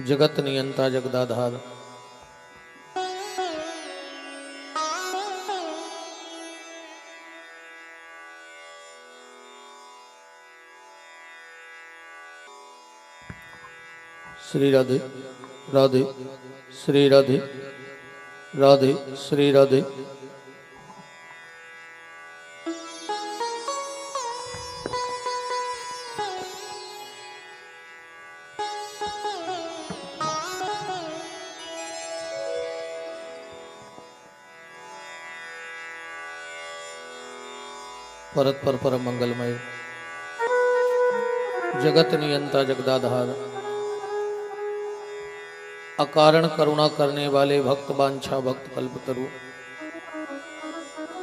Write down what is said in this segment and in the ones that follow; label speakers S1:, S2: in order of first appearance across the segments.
S1: जगत नियंता जगदाधार। श्री राधे राधे श्री राधे राधे श्री राधे। परत पर परम मंगलमय जगत नियंता जगदाधार, अकारण करुणा करने वाले भक्त बांछा भक्त कल्पतरु,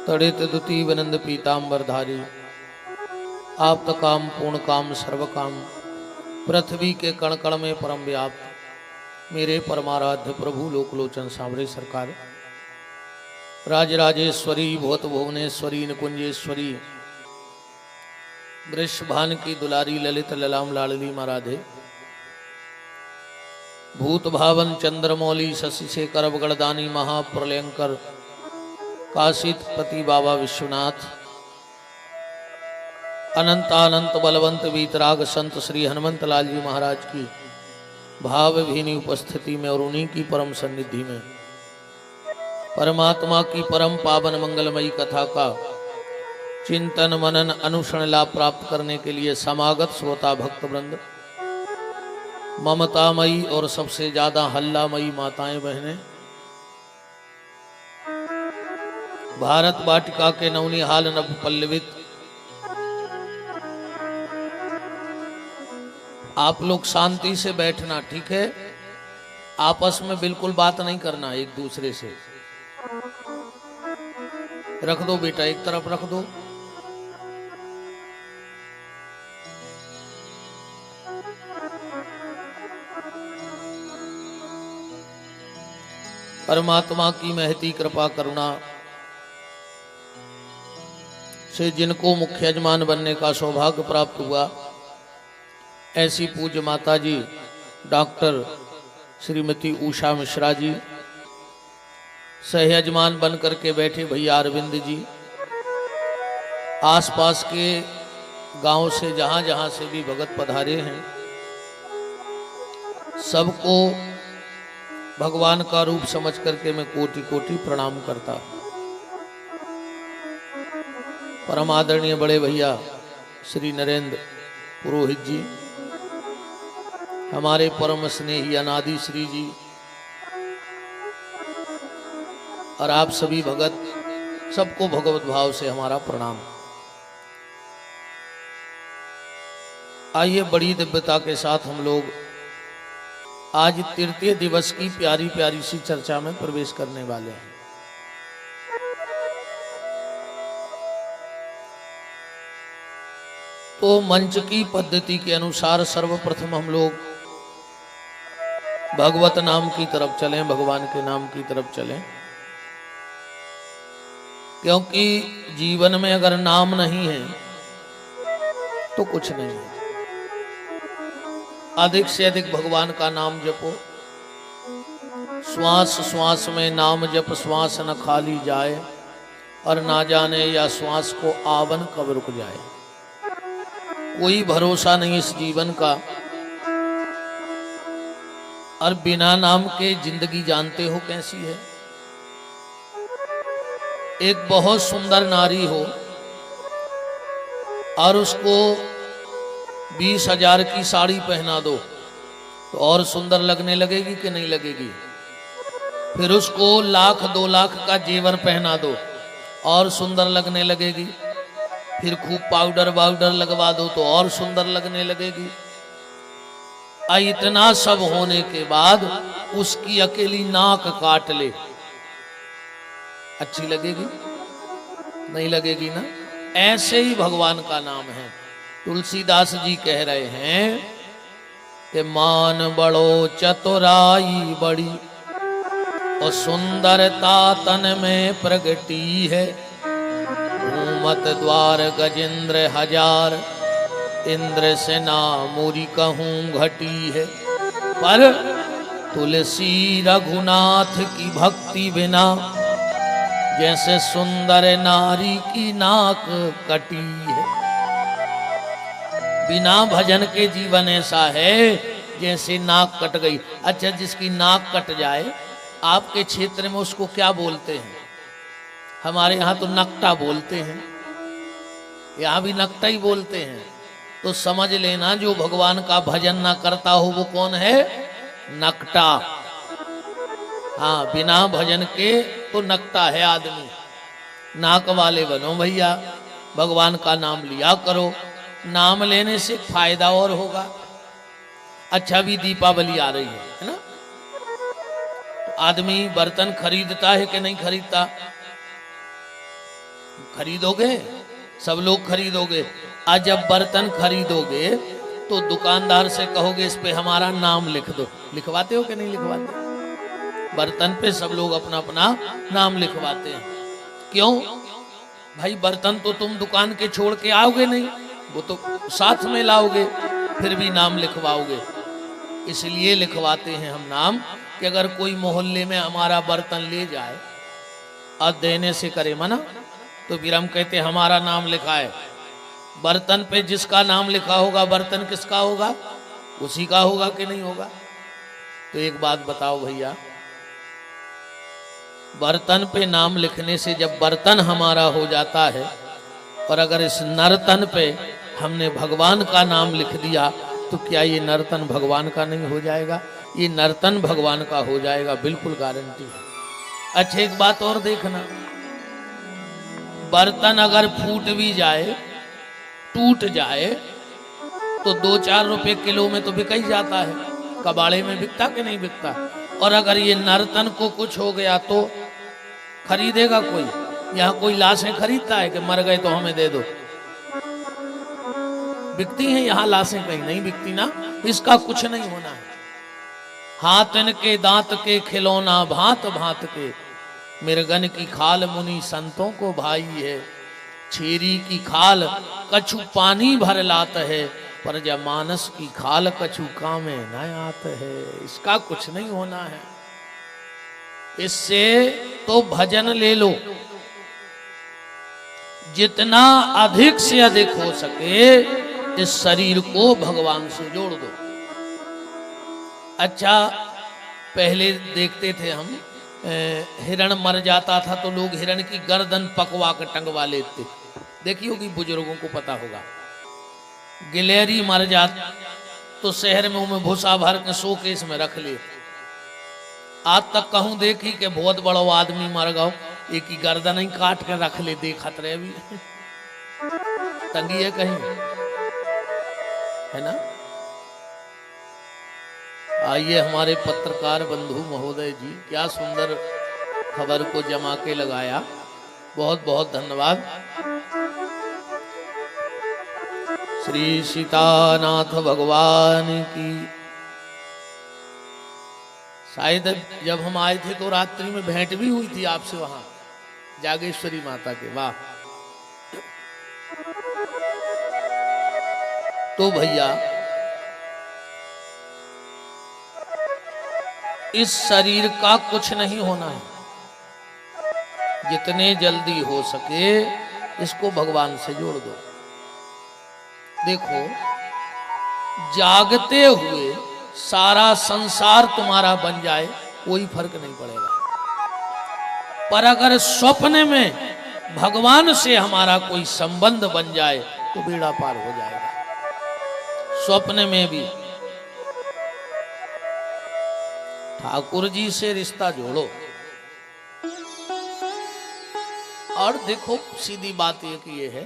S1: तड़ित दुती विनंद पीतांबर धारी, आप काम पूर्ण काम सर्व काम, पृथ्वी के कण कण में परम व्याप्त मेरे परमाराध्य प्रभु लोकलोचन सांवरे सरकार, राजराजेश्वरी भूत भुवनेश्वरी निकुंजेश्वरी, वृषभान की दुलारी ललित ललाम लाडली महाराधे, भूत भावन चंद्रमौली शशि शेखर अवगढ़दानी महाप्रलयंकर काशित पति बाबा विश्वनाथ, अनंतानंत बलवंत वीतराग संत श्री हनुमंत लाल जी महाराज की भावभीनी उपस्थिति में और उन्हीं की परम सन्निधि में परमात्मा की परम पावन मंगलमयी कथा का चिंतन मनन अनुसरण लाभ प्राप्त करने के लिए समागत श्रोता भक्त वृंद, ममतामयी और सबसे ज्यादा हल्लामयी माताएं बहनें, भारत वाटिका के नवनिहाल नव पल्लवित आप लोग शांति से बैठना, ठीक है। आपस में बिल्कुल बात नहीं करना, एक दूसरे से रख दो बेटा, एक तरफ रख दो। परमात्मा की महती कृपा करुणा से जिनको मुख्य यजमान बनने का सौभाग्य प्राप्त हुआ, ऐसी पूज्य माता जी डॉक्टर श्रीमती उषा मिश्रा जी, सहयजमान बन करके बैठे भैया अरविंद जी, आसपास के गांव से जहां जहां से भी भगत पधारे हैं, सबको भगवान का रूप समझ करके मैं कोटि कोटि प्रणाम करता हूं। परम आदरणीय बड़े भैया श्री नरेंद्र पुरोहित जी, हमारे परम स्नेही अनादि श्री जी, और आप सभी भगत, सबको भगवत भाव से हमारा प्रणाम। आइए बड़ी दिव्यता के साथ हम लोग आज तृतीय दिवस की प्यारी प्यारी सी चर्चा में प्रवेश करने वाले हैं। तो मंच की पद्धति के अनुसार सर्वप्रथम हम लोग भगवत नाम की तरफ चलें, भगवान के नाम की तरफ चलें, क्योंकि जीवन में अगर नाम नहीं है तो कुछ नहीं है। अधिक से अधिक भगवान का नाम जपो, श्वास श्वास में नाम जप श्वास न खाली जाए, और ना जाने या श्वास को आवन कब रुक जाए। कोई भरोसा नहीं इस जीवन का, और बिना नाम के जिंदगी जानते हो कैसी है। एक बहुत सुंदर नारी हो और उसको 20,000 की साड़ी पहना दो तो और सुंदर लगने लगेगी कि नहीं लगेगी। फिर उसको 1,00,000 2,00,000 का जेवर पहना दो और सुंदर लगने लगेगी। फिर खूब पाउडर वाउडर लगवा दो तो और सुंदर लगने लगेगी। इतना सब होने के बाद उसकी अकेली नाक काट ले, अच्छी लगेगी? नहीं लगेगी ना। ऐसे ही भगवान का नाम है। तुलसीदास जी कह रहे हैं कि मान बड़ो चतुराई बड़ी और सुंदरता तन में प्रगटी है, घूमत द्वार गजेंद्र हजार, इंद्र सेना मोरी कहूं घटी है। पर तुलसी रघुनाथ की भक्ति बिना जैसे सुंदर नारी की नाक कटी है। बिना भजन के जीवन ऐसा है जैसे नाक कट गई। अच्छा, जिसकी नाक कट जाए, आपके क्षेत्र में उसको क्या बोलते हैं? हमारे यहाँ तो नकटा बोलते हैं, यहाँ भी नकटा ही बोलते हैं। तो समझ लेना, जो भगवान का भजन ना करता हो वो कौन है? नकटा। हाँ, बिना भजन के तो नकटा है आदमी। नाक वाले बनो भैया, भगवान का नाम लिया करो। नाम लेने से फायदा और होगा। अच्छा, भी दीपावली आ रही है ना? तो आदमी बर्तन खरीदता है कि नहीं खरीदता? खरीदोगे, सब लोग खरीदोगे। आज जब बर्तन खरीदोगे तो दुकानदार से कहोगे इस पे हमारा नाम लिख दो। लिखवाते हो कि नहीं लिखवाते? बर्तन पे सब लोग अपना अपना नाम लिखवाते हैं। क्यों भाई? बर्तन तो तुम दुकान के छोड़ के आओगे नहीं, वो तो साथ में लाओगे, फिर भी नाम लिखवाओगे। इसलिए लिखवाते हैं हम नाम कि अगर कोई मोहल्ले में हमारा बर्तन ले जाए और देने से करे मना, तो फिर हम कहते हैं हमारा नाम लिखा है। बर्तन पे जिसका नाम लिखा होगा, बर्तन किसका होगा? उसी का होगा कि नहीं होगा? तो एक बात बताओ भैया, बर्तन पे नाम लिखने से जब बर्तन हमारा हो जाता है, और अगर इस नर्तन पे हमने भगवान का नाम लिख दिया, तो क्या ये नर्तन भगवान का नहीं हो जाएगा? ये नर्तन भगवान का हो जाएगा, बिल्कुल गारंटी है। अच्छा, एक बात और देखना, बर्तन अगर फूट भी जाए, टूट जाए, तो 2-4 रुपए किलो में तो बिक ही जाता है। कबाड़े में बिकता कि नहीं बिकता? और अगर ये नर्तन को कुछ हो गया तो खरीदेगा कोई? यहाँ कोई लाशें खरीदता है कि मर गए तो हमें दे दो? बिकती हैं यहाँ लाशें? कहीं नहीं बिकती ना। इसका कुछ नहीं होना है। हाथन के दांत के खिलौना भांत भांत के, मिर्गन की खाल मुनि संतों को भाई है। छेरी की खाल कछु पानी भर लात है, पर जब मानस की खाल कछु कामे न आत है। इसका कुछ नहीं होना है। इससे तो भजन ले लो, जितना अधिक से अधिक हो सके इस शरीर को भगवान से जोड़ दो। अच्छा, पहले देखते थे हम, हिरण मर जाता था तो लोग हिरण की गर्दन पकवा कर टंगवा लेते। देखी होगी, बुजुर्गों को पता होगा। गिलहरी मर जात तो शहर में उन्हें भूसा भर के शोकेस में रख ले। आज तक कहूं देखी कि बहुत बड़ो आदमी मर गओ, एक ही गर्दन ही काट के रख ले, देखत रहे भी तंगी है कहीं, है ना? आइए, हमारे पत्रकार बंधु महोदय जी, क्या सुंदर खबर को जमा के लगाया। बहुत बहुत धन्यवाद। श्री सीतानाथ भगवान की। शायद जब हम आए थे तो रात्रि में भेंट भी हुई थी आपसे वहां, जागेश्वरी माता के। वाह! तो भैया, इस शरीर का कुछ नहीं होना है। जितने जल्दी हो सके इसको भगवान से जोड़ दो। देखो, जागते हुए सारा संसार तुम्हारा बन जाए, कोई फर्क नहीं पड़ेगा। पर अगर स्वप्न में भगवान से हमारा कोई संबंध बन जाए तो बेड़ा पार हो जाएगा। स्वप्न में भी ठाकुर जी से रिश्ता जोड़ो। और देखो, सीधी बात ये है,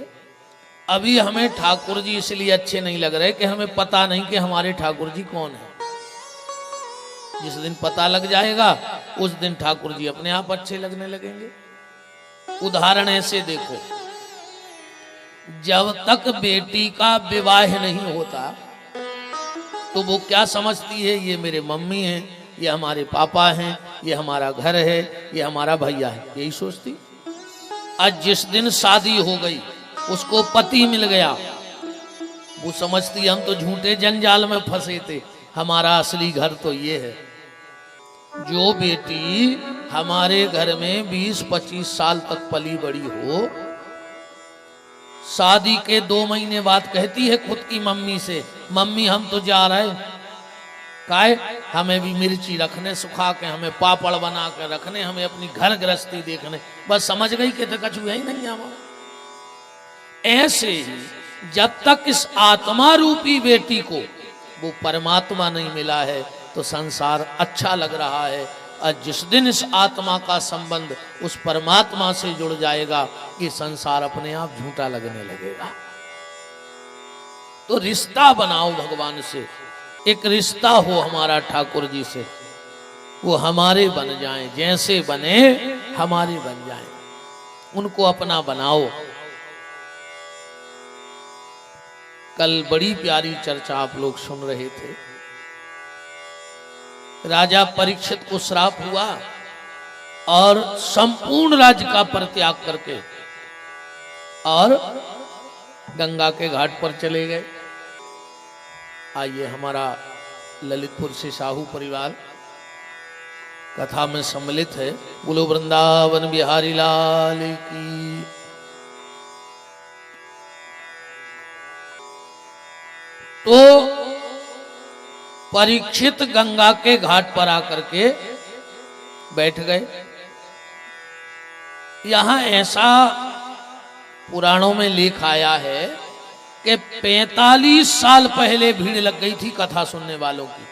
S1: अभी हमें ठाकुर जी इसलिए अच्छे नहीं लग रहे कि हमें पता नहीं कि हमारे ठाकुर जी कौन है। जिस दिन पता लग जाएगा उस दिन ठाकुर जी अपने आप अच्छे लगने लगेंगे। उदाहरण ऐसे देखो, जब तक बेटी का विवाह नहीं होता तो वो क्या समझती है? ये मेरे मम्मी हैं, ये हमारे पापा हैं, ये हमारा घर है, ये हमारा भैया है, यही सोचती। आज जिस दिन शादी हो गई, उसको पति मिल गया, वो समझती हम तो झूठे जंजाल में फंसे थे, हमारा असली घर तो ये है। जो बेटी हमारे घर में 20-25 साल तक पली बड़ी हो, शादी के 2 महीने बाद कहती है खुद की मम्मी से, मम्मी हम तो जा रहे, काहे हमें भी मिर्ची रखने सुखा के, हमें पापड़ बना के रखने, हमें अपनी घर गृहस्थी देखने, बस समझ गई कि तो कछु है ही नहीं हमारा। ऐसे ही जब तक इस आत्मा रूपी बेटी को वो परमात्मा नहीं मिला है तो संसार अच्छा लग रहा है, और जिस दिन इस आत्मा का संबंध उस परमात्मा से जुड़ जाएगा ये संसार अपने आप झूठा लगने लगेगा। तो रिश्ता बनाओ भगवान से, एक रिश्ता हो हमारा ठाकुर जी से, वो हमारे बन जाएं, जैसे बने हमारे बन जाएं, उनको अपना बनाओ। कल बड़ी प्यारी चर्चा आप लोग सुन रहे थे। राजा परीक्षित को श्राप हुआ और संपूर्ण राज्य का परित्याग करके और गंगा के घाट पर चले गए। आइए हमारा ललितपुर से साहू परिवार कथा में सम्मिलित है। बोलो वृंदावन बिहारी लाल की। तो परीक्षित गंगा के घाट पर आकर के बैठ गए। यहां ऐसा पुराणों में लिख आया है कि 45 साल पहले भीड़ लग गई थी कथा सुनने वालों की।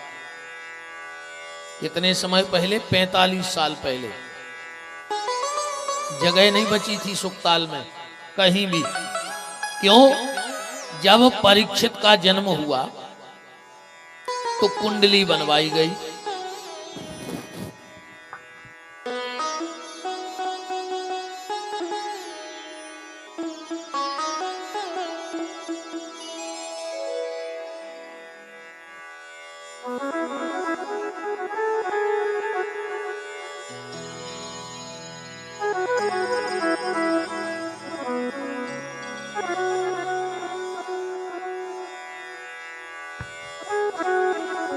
S1: कितने समय पहले? 45 साल पहले। जगह नहीं बची थी सुखताल में कहीं भी। क्यों? जब परीक्षित का जन्म हुआ तो कुंडली बनवाई गई।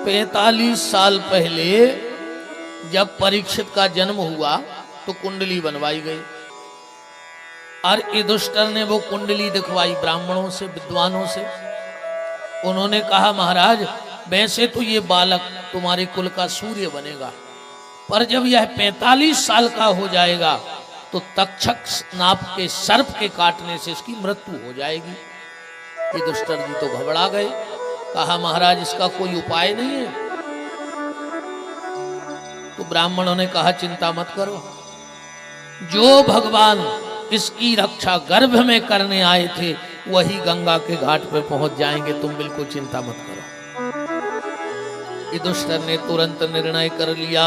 S1: पैंतालीस साल पहले जब परीक्षित का जन्म हुआ तो कुंडली बनवाई गई और युधिष्ठिर ने वो कुंडली दिखवाई ब्राह्मणों से, विद्वानों से। उन्होंने कहा महाराज वैसे तो ये बालक तुम्हारे कुल का सूर्य बनेगा, पर जब यह 45 साल का हो जाएगा तो तक्षक नाप के सर्प के काटने से इसकी मृत्यु हो जाएगी। युधिष्ठिर जी तो घबरा गए। कहा महाराज इसका कोई उपाय नहीं है? तो ब्राह्मणों ने कहा चिंता मत करो, जो भगवान इसकी रक्षा गर्भ में करने आए थे वही गंगा के घाट पे पहुंच जाएंगे, तुम बिल्कुल चिंता मत करो। युधिष्ठिर ने तुरंत निर्णय कर लिया,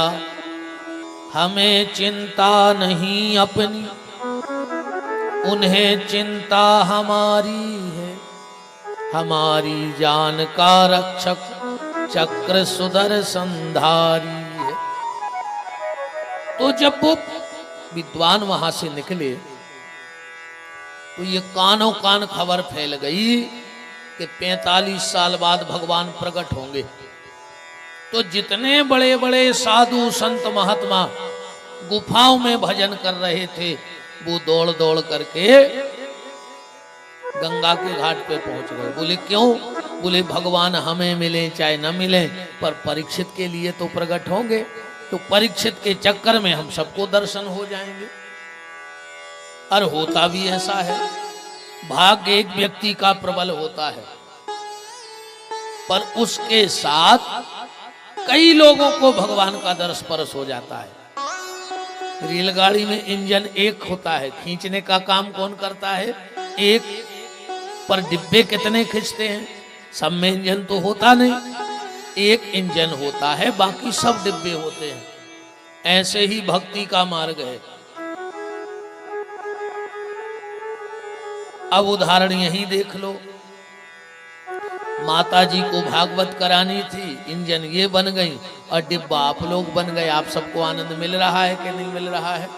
S1: हमें चिंता नहीं अपनी, उन्हें चिंता हमारी है। हमारी जान का रक्षक चक्र सुदर्शनधारी है। तो जब वो विद्वान वहां से निकले तो ये कानों कान खबर फैल गई कि 45 साल बाद भगवान प्रकट होंगे। तो जितने बड़े बड़े साधु संत महात्मा गुफाओं में भजन कर रहे थे वो दौड़ दौड़ करके गंगा के घाट पे पहुंच गए। बोले क्यों? बोले भगवान हमें मिले चाहे न मिले पर परीक्षित के लिए तो प्रकट होंगे, तो परीक्षित के चक्कर में हम सबको दर्शन हो जाएंगे। और होता भी ऐसा है, भाग्य एक व्यक्ति का प्रबल होता है पर उसके साथ कई लोगों को भगवान का दर्श परस हो जाता है। रेलगाड़ी में इंजन एक होता है, खींचने का काम कौन करता है? एक, पर डिब्बे कितने खींचते हैं? सब में इंजन तो होता नहीं, एक इंजन होता है, बाकी सब डिब्बे होते हैं। ऐसे ही भक्ति का मार्ग है। अब उदाहरण यही देख लो, माता जी को भागवत करानी थी, इंजन ये बन गई और डिब्बा आप लोग बन गए। आप सबको आनंद मिल रहा है कि नहीं मिल रहा है?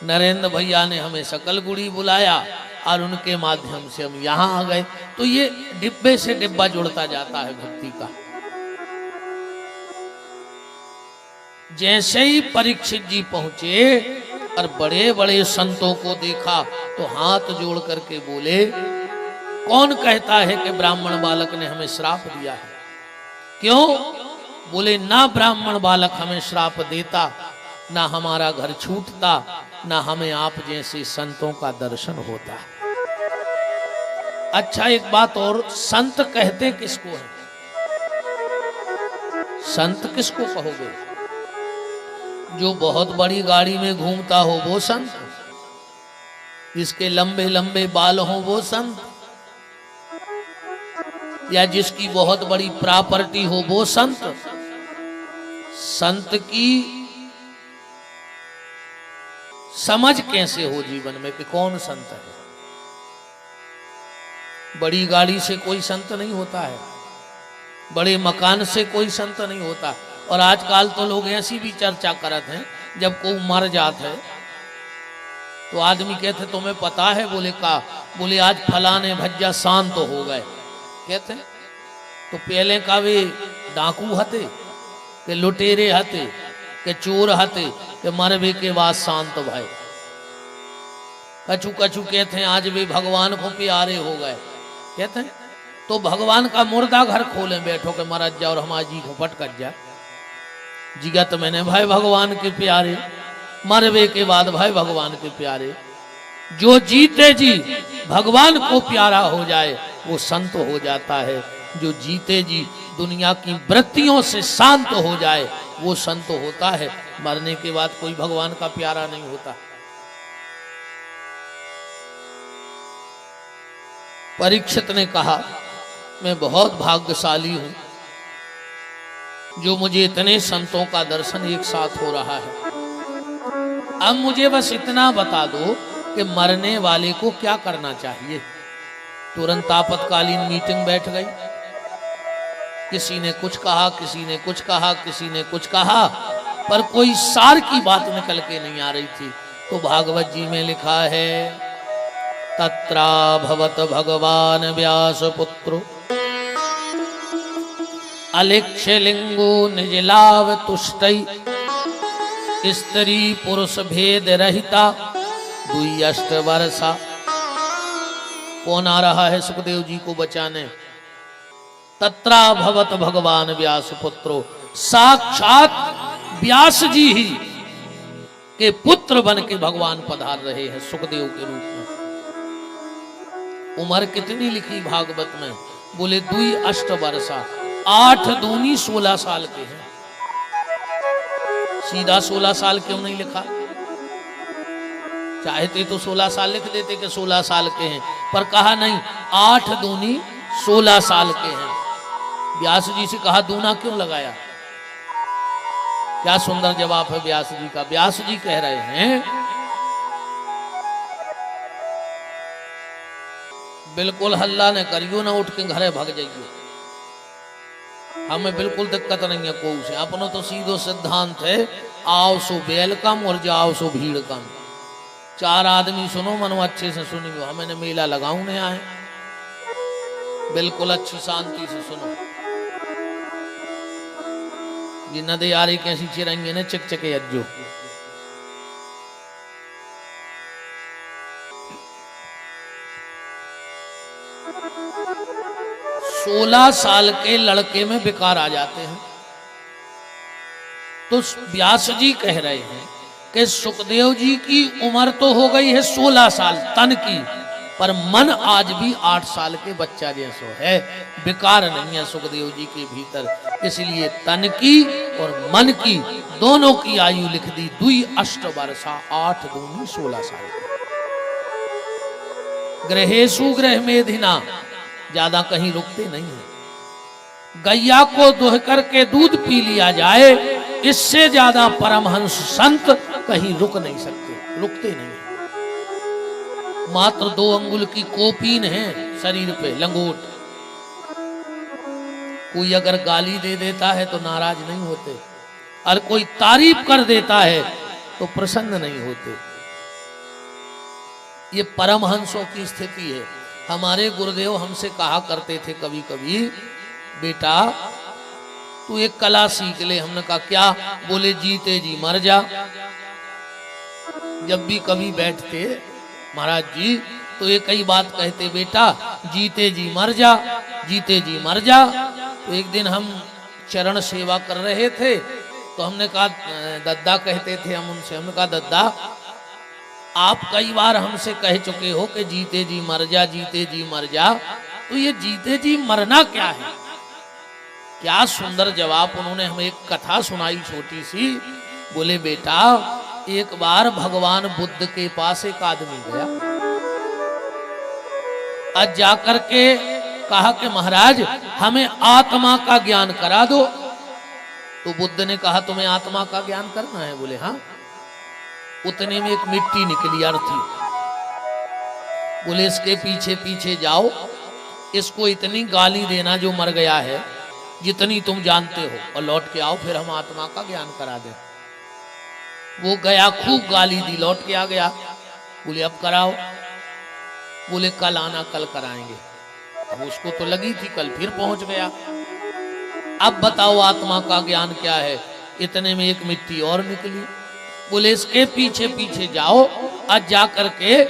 S1: नरेंद्र भैया ने हमें सकलगुड़ी बुलाया और उनके माध्यम से हम यहाँ आ गए। तो ये डिब्बे से डिब्बा जुड़ता जाता है भक्ति का। जैसे ही परीक्षित जी पहुंचे और बड़े बड़े संतों को देखा तो हाथ जोड़ करके बोले, कौन कहता है कि ब्राह्मण बालक ने हमें श्राप दिया है? क्यों? बोले, ना ब्राह्मण बालक हमें श्राप देता, ना हमारा घर छूटता, ना हमें आप जैसे संतों का दर्शन होता। अच्छा, एक बात और, संत कहते किसको है? संत किसको कहोगे? जो बहुत बड़ी गाड़ी में घूमता हो वो संत, जिसके लंबे लंबे बाल हो वो संत, या जिसकी बहुत बड़ी प्रॉपर्टी हो वो संत? संत की समझ कैसे हो जीवन में कि कौन संत है? बड़ी गाड़ी से कोई संत नहीं होता है, बड़े मकान से कोई संत नहीं होता। और आजकल तो लोग ऐसी भी चर्चा करते हैं, जब कोई मर जाता है तो आदमी कहते तुम्हें पता है? बोले का? बोले आज फलाने भज्जा शांत हो गए। कहते तो पहले का वे डाकू हते के लुटेरे हते के चोर हते के मरवे के बाद शांत भाई। कछु कछु कहते हैं आज वे भगवान को प्यारे हो गए। कहते हैं तो भगवान का मुर्दा घर खोले बैठो के मरज जा और हमारी जी को पटकट जा। जिगा तो मैंने भाई भगवान के प्यारे, मरवे के बाद भाई भगवान के प्यारे। जो जीते जी भगवान को प्यारा हो जाए वो संत हो जाता है। जो जीते जी दुनिया की वृत्तियों से शांत हो जाए वो संत होता है। मरने के बाद कोई भगवान का प्यारा नहीं होता। परीक्षित ने कहा, मैं बहुत भाग्यशाली हूं जो मुझे इतने संतों का दर्शन एक साथ हो रहा है। अब मुझे बस इतना बता दो कि मरने वाले को क्या करना चाहिए। तुरंत आपातकालीन मीटिंग बैठ गई। किसी ने कुछ कहा, किसी ने कुछ कहा, किसी ने कुछ कहा, पर कोई सार की बात निकल के नहीं आ रही थी। तो भागवत जी में लिखा है, तत्रा भवत भगवान व्यास पुत्रो अलिक्ष्य लिंगो निजलाव तुष्टई स्त्री पुरुष भेद रहिता 2 वर्षा। कौन आ रहा है सुखदेव जी को बचाने? तत्रा भवत भगवान व्यास पुत्रो, साक्षात व्यास जी ही के पुत्र बन के भगवान पधार रहे हैं सुखदेव के रूप में। उम्र कितनी लिखी भागवत में? बोले 2 वर्षा, 8 दूनी 16 साल के हैं। सीधा 16 साल क्यों नहीं लिखा? चाहते तो 16 साल लिख देते कि 16 साल के हैं, पर कहा नहीं 8 दूनी 16 साल के हैं। व्यास जी से कहा दूना क्यों लगाया? क्या सुंदर जवाब है व्यास जी का। व्यास जी कह रहे हैं, बिल्कुल हल्ला न करियो, ना उठ के घरे भाग जाइयो। हमें बिल्कुल दिक्कत नहीं है कोई से। अपनो तो सीधो सिद्धांत है, आओ सो वेलकम और जाओ सो भीड़ कम। 4 आदमी सुनो, मनो अच्छे से सुनियो। हमें न मेला लगाऊ नहीं आए, बिल्कुल अच्छी शांति से सुनो। ये नदी आ रही कैसी चिरंगे ने चिकचिके अज्जो। सोलह साल के लड़के में विकार आ जाते हैं। तो व्यास जी कह रहे हैं कि सुखदेव जी की उम्र तो हो गई है 16 साल तन की, पर मन आज भी 8 साल के बच्चा जैसो है। विकार नहीं है सुखदेव जी के भीतर, इसलिए तन की और मन की दोनों की आयु लिख दी 2 वर्षा, 8 दूनी 16 साल। ग्रहेशु ग्रह मेधिना, ज्यादा कहीं रुकते नहीं है। गैया को दुह करके दूध पी लिया जाए, इससे ज्यादा परमहंस संत कहीं रुक नहीं सकते, रुकते नहीं। मात्र 2 अंगुल की कोपीन है शरीर पे, लंगोट। कोई अगर गाली दे देता है तो नाराज नहीं होते, और कोई तारीफ कर देता है तो प्रसन्न नहीं होते। ये परमहंसों की स्थिति है। हमारे गुरुदेव हमसे कहा करते थे कभी कभी, बेटा तू एक कला सीख ले। हमने कहा क्या? बोले जीते जी मर जा। जब भी कभी बैठते महाराज जी तो ये कई बात कहते, बेटा जीते जी मर जा, जीते जी मर जा। तो एक दिन हम चरण सेवा कर रहे थे तो हमने कहा, दद्दा कहते थे हम उनसे, हमने कहा दद्दा आप कई बार हमसे कह चुके हो कि जीते जी मर जा, जीते जी मर जा, तो ये जीते जी मरना क्या है? क्या सुंदर जवाब उन्होंने हमें एक कथा सुनाई छोटी सी। बोले बेटा एक बार भगवान बुद्ध के पास एक आदमी गया, आज जाकर के कहा कि महाराज हमें आत्मा का ज्ञान करा दो। तो बुद्ध ने कहा तुम्हें आत्मा का ज्ञान करना है? बोले हाँ। उतने में एक मिट्टी निकली अर्थी। बोले इसके पीछे पीछे जाओ, इसको इतनी गाली देना जो मर गया है जितनी तुम जानते हो, और लौट के आओ, फिर हम आत्मा का ज्ञान करा दें। वो गया, खूब गाली दी, लौट के आ गया। बोले अब कराओ। बोले कल आना, कल कराएंगे। अब उसको तो लगी थी कल, फिर पहुंच गया। अब बताओ आत्मा का ज्ञान क्या है? इतने में एक मिट्टी और निकली। बोले इसके पीछे पीछे जाओ, आज जा करके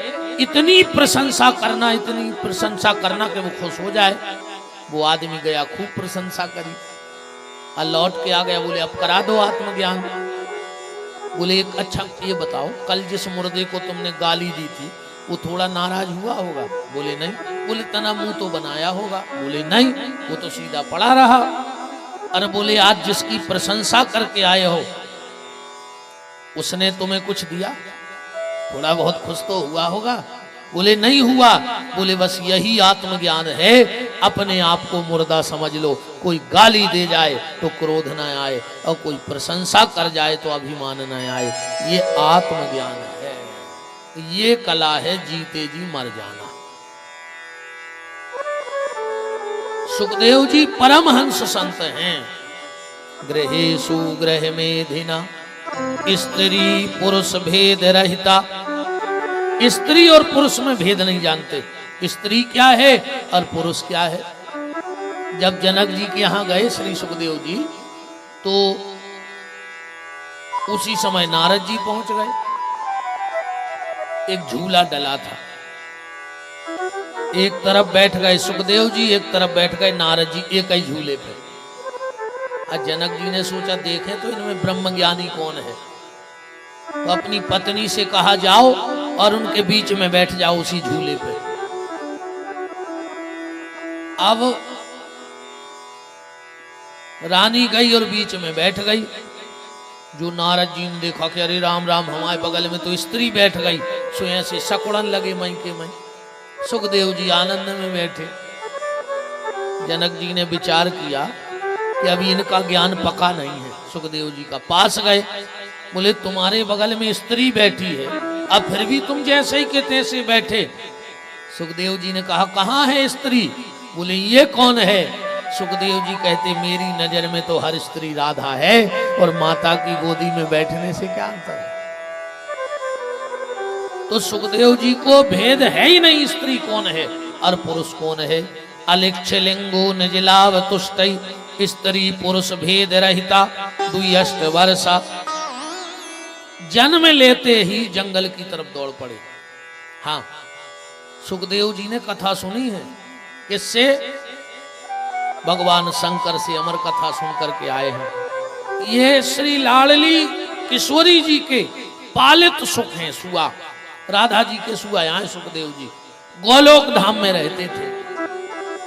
S1: इतनी प्रशंसा करना, इतनी प्रशंसा करना कि वो खुश हो जाए। वो आदमी गया, खूब प्रशंसा करी और लौट के आ गया। बोले अब करा दो आत्मज्ञान। बोले एक अच्छा ये बताओ, कल जिस मुर्दे को तुमने गाली दी थी वो थोड़ा नाराज हुआ होगा? बोले नहीं। बोले तना मुंह तो बनाया होगा? बोले नहीं, वो तो सीधा पड़ा रहा। अरे बोले आज जिसकी प्रशंसा करके आए हो उसने तुम्हें कुछ दिया? थोड़ा बहुत खुश तो हुआ होगा? बोले नहीं हुआ। बोले बस यही आत्मज्ञान है, अपने आप को मुर्दा समझ लो। कोई गाली दे जाए तो क्रोध न आए, और कोई प्रशंसा कर जाए तो अभिमान न आए। ये आत्मज्ञान है, ये कला है जीते जी मर जाना। सुखदेव जी परमहंस संत हैं। गृहेषु गृह मेधिना स्त्री पुरुष भेद रहिता। स्त्री और पुरुष में भेद नहीं जानते, स्त्री क्या है और पुरुष क्या है। जब जनक जी के यहां गए श्री सुखदेव जी, तो उसी समय नारद जी पहुंच गए। एक झूला डला था, एक तरफ बैठ गए सुखदेव जी, एक तरफ बैठ गए नारद जी, एक ही झूले पे। आज जनक जी ने सोचा देखें तो इनमें ब्रह्मज्ञानी कौन है, तो अपनी पत्नी से कहा जाओ और उनके बीच में बैठ जाओ उसी झूले पे। अब रानी गई और बीच में बैठ गई। जो नारद जी ने देखा कि अरे राम राम, हमारे बगल में तो स्त्री बैठ गई, सो ऐसे सकुड़न लगे मई के मई। सुखदेव जी आनंद में बैठे। जनक जी ने विचार किया कि अभी इनका ज्ञान पका नहीं है। सुखदेव जी का पास गए, बोले तुम्हारे बगल में स्त्री बैठी है, अब फिर भी तुम जैसे ही के तैसे बैठे। सुखदेव जी ने कहा कहाँ है स्त्री? बोले ये कौन है? सुखदेव जी कहते मेरी नजर में तो हर स्त्री राधा है, और माता की गोदी में बैठने से क्या अंतर है? तो सुखदेव जी को भेद है ही नहीं, स्त्री कौन है और पुरुष कौन है। अलिक्ष लिंगो निजलाव तुष्टि स्त्री पुरुष भेद रहिता दुयष्ट वर्षा। जन्म लेते ही जंगल की तरफ दौड़ पड़े। हाँ, सुखदेव जी ने कथा सुनी है, इससे भगवान शंकर से अमर कथा सुन करके आए हैं। ये श्री लाडली किशोरी जी के पालित सुख हैं। सुआ राधा जी के सुआ यहाँ सुखदेव जी गोलोक धाम में रहते थे।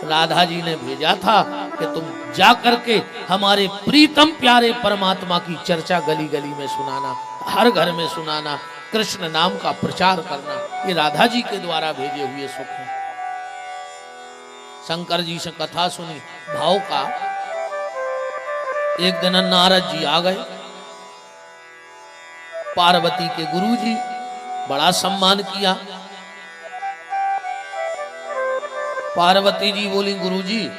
S1: राधा जी ने भेजा था कि तुम जा करके हमारे प्रीतम प्यारे परमात्मा की चर्चा गली गली में सुनाना, हर घर में सुनाना, कृष्ण नाम का प्रचार करना। ये राधा जी के द्वारा भेजे हुए सुख हैं। शंकर जी से कथा सुनी भाव का। एक दिन नारद जी आ गए। पार्वती के गुरु जी, बड़ा सम्मान किया। पार्वती जी बोली गुरुजी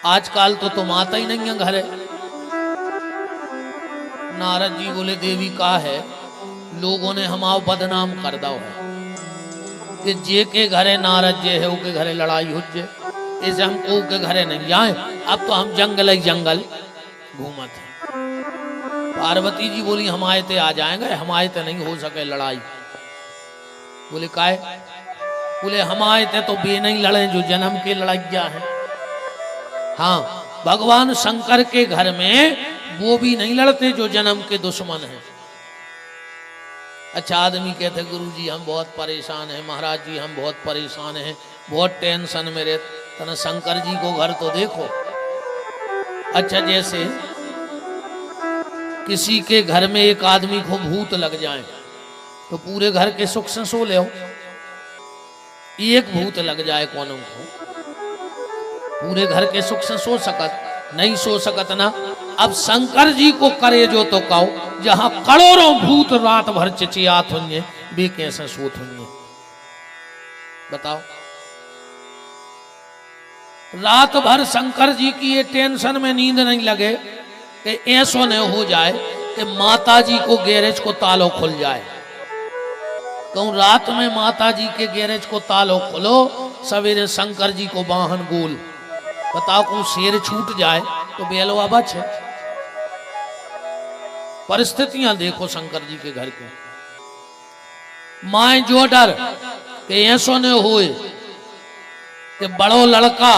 S1: आजकल तो तुम आता ही नहीं है घरे। नारद जी बोले देवी का है, लोगों ने हमारा बदनाम कर दो है कि जे के घरे नारद जे है, के घरे लड़ाई हो जे। इसे हम को के घरे नहीं जाए, अब तो हम जंगल ही जंगल घूमत हैं। पार्वती जी बोली हम आए थे आ जाएंगे, हम आए थे नहीं हो सके लड़ाई। बोले काहे? बोले हम आए थे तो बे नहीं लड़े जो जन्म के लड़ाइया है। हाँ, भगवान शंकर के घर में वो भी नहीं लड़ते जो जन्म के दुश्मन हैं। अच्छा, आदमी कहते गुरु जी हम बहुत परेशान हैं, महाराज जी हम बहुत परेशान हैं, बहुत टेंशन में रहते। तना शंकर जी को घर तो देखो। अच्छा, जैसे किसी के घर में एक आदमी को भूत लग जाए तो पूरे घर के सुख से सो ले। एक भूत लग जाए कौनों को, पूरे घर के सुख से सो सकत नहीं, सो सकत ना। अब शंकर जी को करे जो तो कहो, जहां करोड़ों भूत रात भर चिचियात होंगे, वे कैसे सोत होंगे बताओ। रात भर शंकर जी की ये टेंशन में नींद नहीं लगे कि ऐसा नहीं हो जाए कि माता जी को गैरेज को तालो खुल जाए। कहूं रात में माता जी के गैरेज को तालो खोलो, सवेरे शंकर जी को वाहन गोल। बताओ को शेर छूट जाए तो बेलवा बच है। परिस्थितियां देखो शंकर जी के घर के। माए जो डर कि ऐसो न होए कि बड़ो लड़का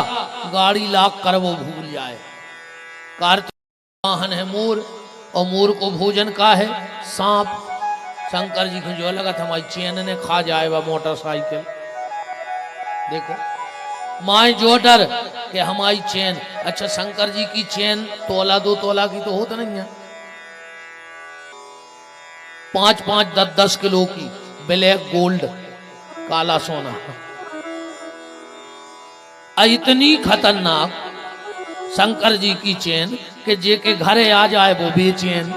S1: गाड़ी लाख कर वो भूल जाए। कार्तिक वाहन है मोर, और मोर को भोजन का है सांप। शंकर जी को जो लगा था हमारी चैन ने खा जाए वह मोटरसाइकिल। देखो माए जो डर कि हमारी चैन। अच्छा, शंकर जी की चैन तोला 2 तोला की तो होता नहीं है, 5-5, 10-10 किलो की ब्लैक गोल्ड, काला सोना। इतनी खतरनाक शंकर जी की चैन कि जे के घरे आ जाए वो बेचैन।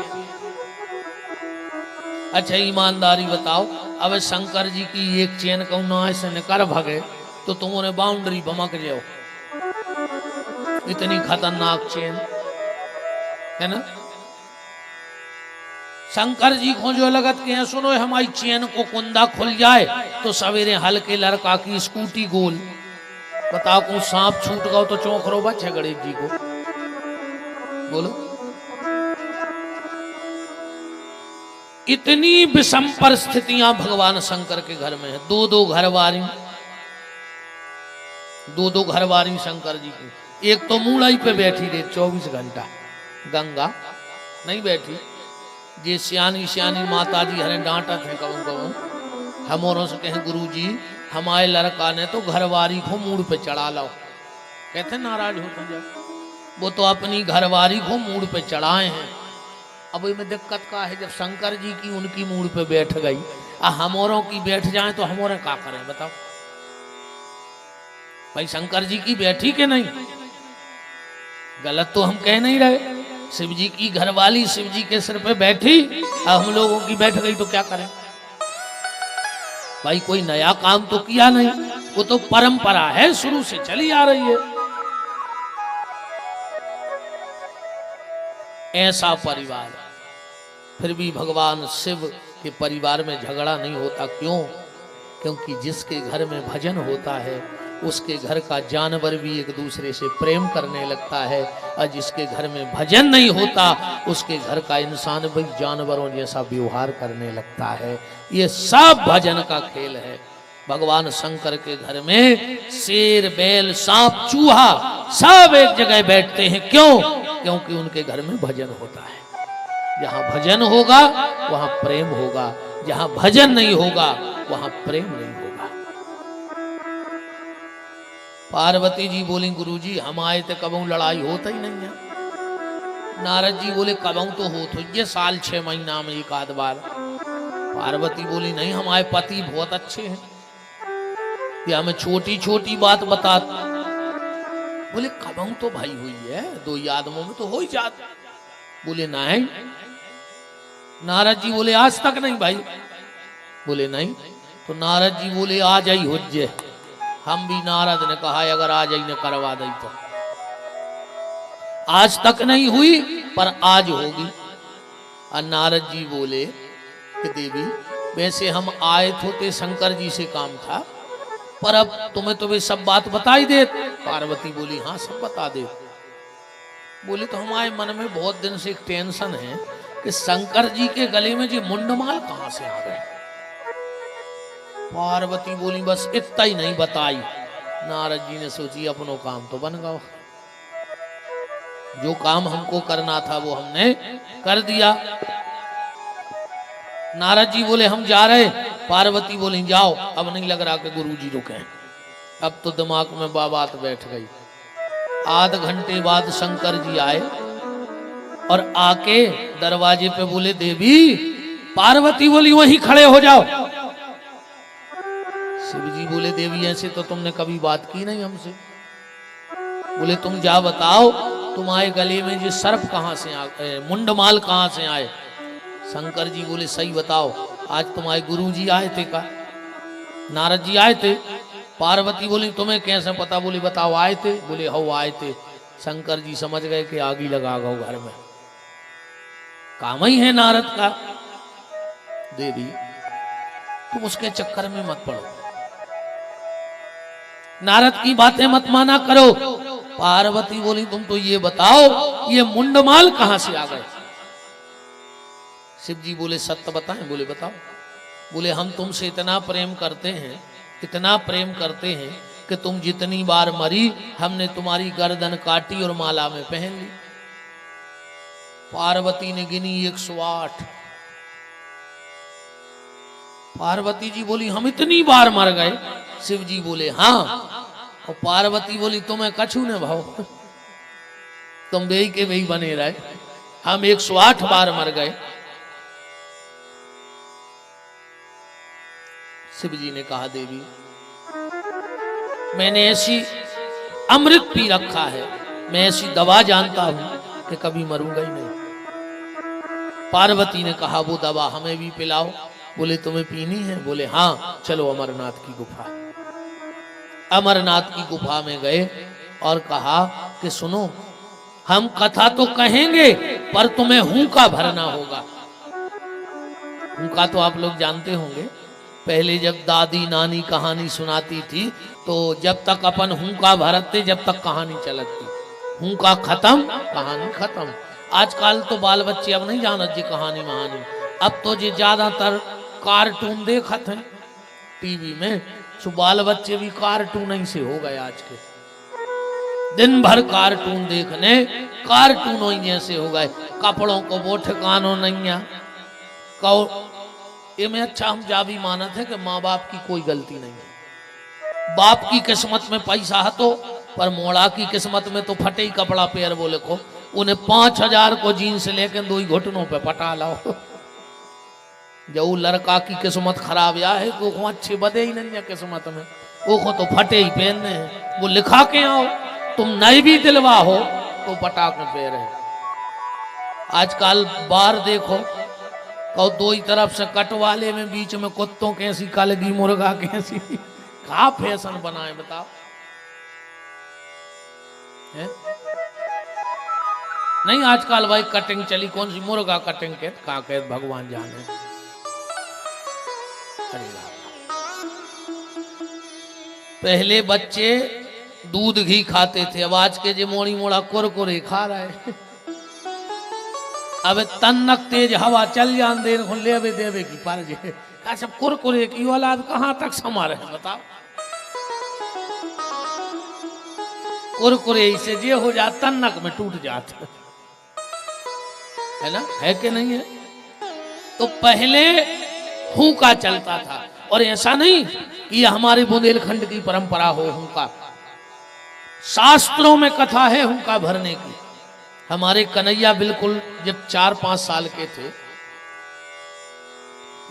S1: अच्छा, ईमानदारी बताओ, अब शंकर जी की एक चैन कहूं ना ऐसे निकर भगे तो तुम्हारे बाउंड्री बमक जाओ। इतनी खतरनाक चैन है ना। शंकर जी को जो लगत के सुनो हमारी चैन को कुंदा खुल जाए तो सवेरे हल्के लड़का की स्कूटी गोल। बताओ को सांप छूट गओ तो चौंखरो बच है गणेश जी को। बोलो, इतनी विषम परिस्थितियां भगवान शंकर के घर में है। 2-2 घरवारी, 2-2 घरवारी शंकर जी की। एक तो मूलाई पे बैठी रहे 24 घंटा, गंगा नहीं बैठी। जे सियानी सियानी माता जी हरे डांटा थे कहूँ कहूँ, हम औरों से कहें गुरु जी हमारे लड़का ने तो घरवारी को मूड पे चढ़ा लो। कहते नाराज होते जब वो तो अपनी घरवारी को मूड पे चढ़ाए हैं। अब इसमें दिक्कत का है, जब शंकर जी की उनकी मूड पे बैठ गई, हम औरों की बैठ जाए तो हम और क्या करें बताओ। भाई शंकर जी की बैठी के नहीं, गलत तो हम कह नहीं रहे। शिव जी की घरवाली शिव जी के सिर पे बैठी, अब हम लोगों की बैठ गई तो क्या करें भाई। कोई नया काम तो किया नहीं, वो तो परंपरा है, शुरू से चली आ रही है। ऐसा परिवार, फिर भी भगवान शिव के परिवार में झगड़ा नहीं होता। क्यों? क्योंकि जिसके घर में भजन होता है उसके घर का जानवर भी एक दूसरे से प्रेम करने लगता है, और जिसके घर में भजन नहीं होता उसके घर का इंसान भी जानवरों जैसा व्यवहार करने लगता है। ये सब भजन का खेल है। भगवान शंकर के घर में शेर, बैल, सांप, चूहा सब एक जगह बैठते हैं। क्यों? क्योंकि उनके घर में भजन होता है। जहां भजन होगा वहां प्रेम होगा, जहां भजन नहीं होगा वहां प्रेम नहीं होगा। पार्वती जी बोली गुरुजी हम आए थे कबू लड़ाई होता ही नहीं है। नारद जी बोले कबू तो हो तो ये साल 6 महीना में एक आध बार। पार्वती बोली नहीं हमारे पति बहुत अच्छे हैं, ये हमें छोटी छोटी बात बता। बोले कबू तो भाई हुई है, 2 आदमों में तो हो ही जाता। बोले नहीं। नारद जी बोले आज तक नहीं भाई। बोले नहीं। तो नारद जी बोले आज ही हो जाए। हम भी नारद ने कहा अगर आज ही ने करवा दी तो। आज तक नहीं हुई पर आज होगी। और नारद जी बोले कि देवी वैसे हम आए थे शंकर जी से काम था, पर अब तुम्हें तो वे सब बात बताई दे। पार्वती बोली हाँ सब बता दे। बोली तो हमारे मन में बहुत दिन से एक टेंशन है कि शंकर जी के गले में जो मुंडमाल कहां से आ गए। पार्वती बोली बस इतना ही नहीं बताई। नारद जी ने सोची अपनो काम तो बन गया, जो काम हमको करना था वो हमने कर दिया। नारद जी बोले हम जा रहे। पार्वती बोली जाओ, अब नहीं लग रहा कि गुरु जी रुके। अब तो दिमाग में बात बैठ गई। आध घंटे बाद शंकर जी आए और आके दरवाजे पे बोले देवी। पार्वती बोली वहीं खड़े हो जाओ। शिव जी बोले देवी ऐसे तो तुमने कभी बात की नहीं हमसे। बोले तुम जा बताओ तुम्हारे गले में जो सर्प कहां से आ गए, मुंडमाल कहां से आए। शंकर जी बोले सही बताओ आज तुम्हारे गुरु जी आए थे का? नारद जी आए थे। पार्वती बोली तुम्हें कैसे पता? बोली बताओ आए थे। बोले हो आए थे। शंकर जी समझ गए कि आग ही लगा गो घर में, काम ही है नारद का। देवी तुम उसके चक्कर में मत पड़ो, नारद की बातें मत माना करो। पार्वती बोली तुम तो ये बताओ ये मुंडमाल कहां से आ गए। शिव जी बोले सत्य बताएं। बोले बताओ। बोले हम तुमसे इतना प्रेम करते हैं, इतना प्रेम करते हैं कि तुम जितनी बार मरी हमने तुम्हारी गर्दन काटी और माला में पहन ली। पार्वती ने गिनी 108। पार्वती जी बोली हम इतनी बार मर गए। शिव जी बोले हाँ। और पार्वती बोली तुम्हें कछु ने भाव, तुम बेई के बेई बने रहे, हम 108 बार मर गए। शिव जी ने कहा देवी मैंने ऐसी अमृत पी रखा है, मैं ऐसी दवा जानता हूं कि कभी मरूंगा ही नहीं। पार्वती ने कहा वो दवा हमें भी पिलाओ। बोले तुम्हें पीनी है? बोले हाँ चलो अमरनाथ की गुफा। अमरनाथ की गुफा में गए और कहा कि सुनो हम कथा तो कहेंगे पर तुम्हें हुंका भरना होगा। हुंका तो आप लोग जानते होंगे, पहले जब दादी नानी कहानी सुनाती थी तो जब तक अपन हुंका भरते जब तक कहानी चलती, हुंका खत्म कहानी खत्म। आजकल तो बाल बच्चे अब नहीं जानत जी कहानी महानी, अब तो जे ज्यादातर कार्टून देखत हैं टीवी में, सो बाल बच्चे भी कार्टून ही से हो गए। आज के दिन भर कार्टून देखने, कार्टूनों ही जैसे हो गए। कपड़ों को वो ठिकानों नहीं कहो। ये में अच्छा हम जा भी मानत है कि माँ बाप की कोई गलती नहीं है। बाप की किस्मत में पैसा है तो, पर मोड़ा की किस्मत में तो फटे ही कपड़ा पैर बोले को उन्हें 5000 को जीन्स लेकर 2 घुटनों पे पटा लाओ। जो लड़का की किस्मत खराब या है तो वो अच्छे बदे ही नहीं है किस्मत में, वो तो फटे ही पहनने हैं। वो लिखा के आओ तुम नई भी दिलवा हो तो पटा के पैर है। आजकल बाहर देखो और 2 ही तरफ से कटवाले में बीच में कुत्तों कैसी कलगी मुर्गा कैसी, कहा फैशन बनाए बताओ है? नहीं आजकल भाई कटिंग चली, कौन सी मुर्गा कटिंग के कहा कहते भगवान जाने। पहले बच्चे दूध घी खाते थे, अब आज के जो मोड़ी मोड़ा कुरकुरे खा रहे। अब तन्नक तेज हवा चल जान दे लेवे देवे की पर जे का सब कुरकुरे की औलाद कहां तक समा रहे बताओ। कुरकुरे से जे हो जा तन्नक में टूट जाते है ना, है कि नहीं है? तो पहले हुंका चलता था, और ऐसा नहीं कि ये हमारे बुंदेलखंड की परंपरा हो हुंका, शास्त्रों में कथा है हुंका भरने की। हमारे कन्हैया बिल्कुल जब 4-5 साल के थे,